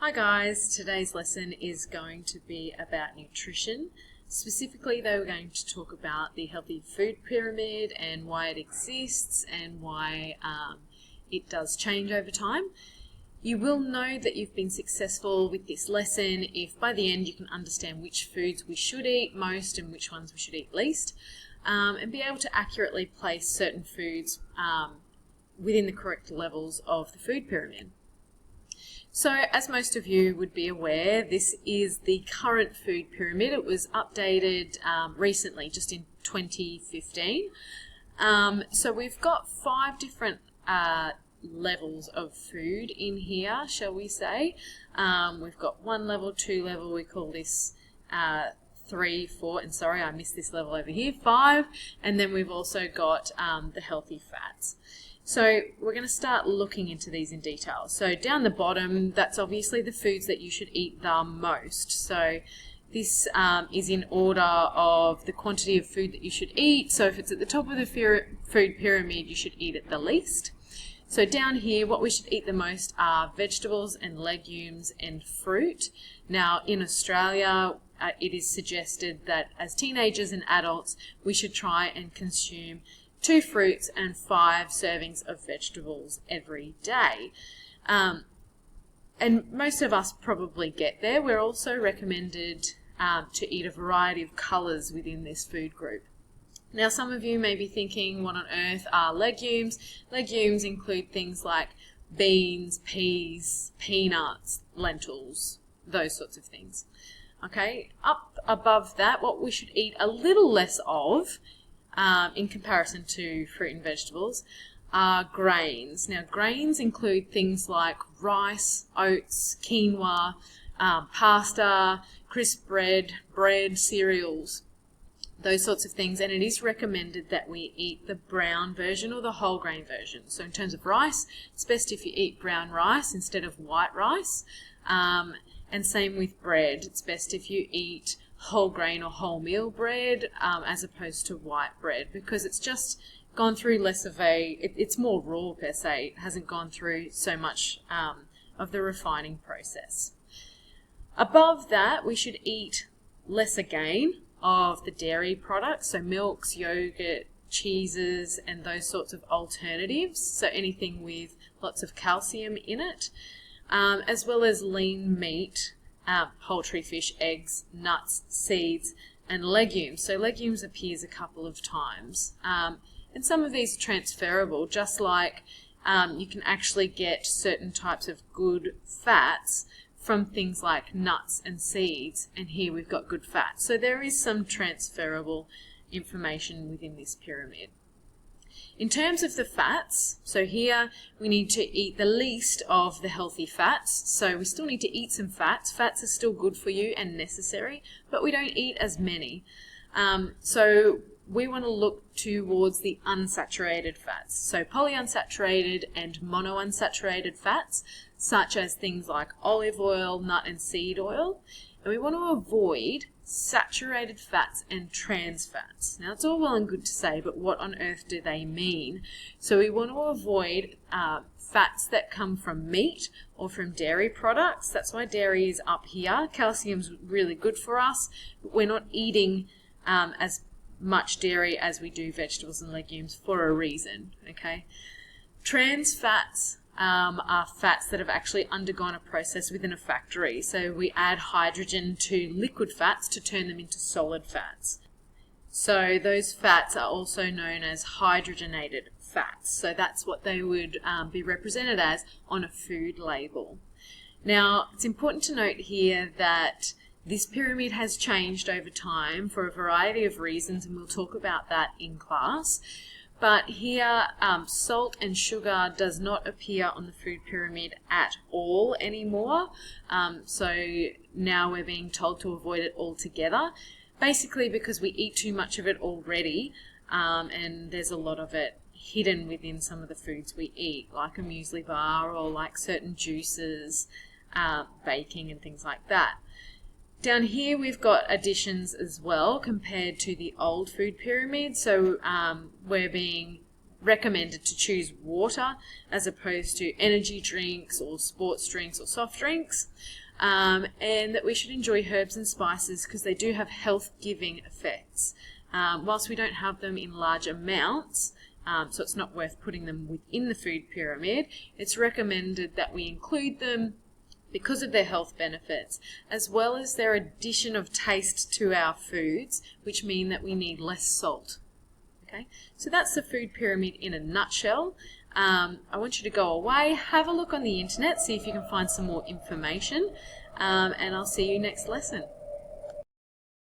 Hi guys, today's lesson is going to be about nutrition. Specifically though, we're going to talk about the healthy food pyramid and why it exists and why it does change over time. You will know that you've been successful with this lesson if by the end you can understand which foods we should eat most and which ones we should eat least, and be able to accurately place certain foods within the correct levels of the food pyramid. So, as most of you would be aware, this is the current food pyramid. It was updated recently, just in 2015. So we've got 5 different levels of food in here, shall we say. We've got 1 level, 2 level, we call this 3, 4, and sorry, I missed this level over here, 5, and then we've also got the healthy fats. So we're going to start looking into these in detail. So down the bottom, that's obviously the foods that you should eat the most. So this is in order of the quantity of food that you should eat. So if it's at the top of the food pyramid, you should eat it the least. So down here, what we should eat the most are vegetables and legumes and fruit. Now in Australia, it is suggested that as teenagers and adults, we should try and consume 2 fruits and 5 servings of vegetables every day. And most of us probably get there. We're also recommended to eat a variety of colours within this food group. Now some of you may be thinking, what on earth are legumes? Legumes include things like beans, peas, peanuts, lentils, those sorts of things. Okay, up above that, what we should eat a little less of in comparison to fruit and vegetables are grains. Now grains include things like rice, oats, quinoa, pasta, crisp bread, cereals, those sorts of things, and it is recommended that we eat the brown version or the whole grain version. So in terms of rice, it's best if you eat brown rice instead of white rice, and same with bread. It's best if you eat whole grain or wholemeal bread as opposed to white bread, because it's just gone through less of it's more raw per se. It hasn't gone through so much of the refining process. Above that, we should eat less again of the dairy products, so milks, yogurt, cheeses, and those sorts of alternatives, so anything with lots of calcium in it, as well as lean meat, poultry, fish, eggs, nuts, seeds, and legumes. So legumes appears a couple of times. And some of these are transferable, just like you can actually get certain types of good fats from things like nuts and seeds, and here we've got good fats. So there is some transferable information within this pyramid. In terms of the fats, so here we need to eat the least of the healthy fats. So we still need to eat some fats. Fats are still good for you and necessary, but we don't eat as many. So we want to look towards the unsaturated fats. So polyunsaturated and monounsaturated fats, such as things like olive oil, nut and seed oil. And we want to avoid saturated fats and trans fats. Now it's all well and good to say, but what on earth do they mean? So we want to avoid fats that come from meat or from dairy products. That's why dairy is up here. Calcium's really good for us, but we're not eating as much dairy as we do vegetables and legumes for a reason. Okay, trans fats are fats that have actually undergone a process within a factory. So we add hydrogen to liquid fats to turn them into solid fats. So those fats are also known as hydrogenated fats. So that's what they would be represented as on a food label. Now, it's important to note here that this pyramid has changed over time for a variety of reasons, and we'll talk about that in class. But here, salt and sugar does not appear on the food pyramid at all anymore. So now we're being told to avoid it altogether, basically because we eat too much of it already, and there's a lot of it hidden within some of the foods we eat, like a muesli bar or like certain juices, baking and things like that. Down here we've got additions as well compared to the old food pyramid. So we're being recommended to choose water as opposed to energy drinks or sports drinks or soft drinks, and that we should enjoy herbs and spices because they do have health-giving effects. Whilst we don't have them in large amounts, so it's not worth putting them within the food pyramid, it's recommended that we include them because of their health benefits, as well as their addition of taste to our foods, which mean that we need less salt. Okay, so that's the food pyramid in a nutshell. I want you to go away, have a look on the internet, see if you can find some more information, and I'll see you next lesson.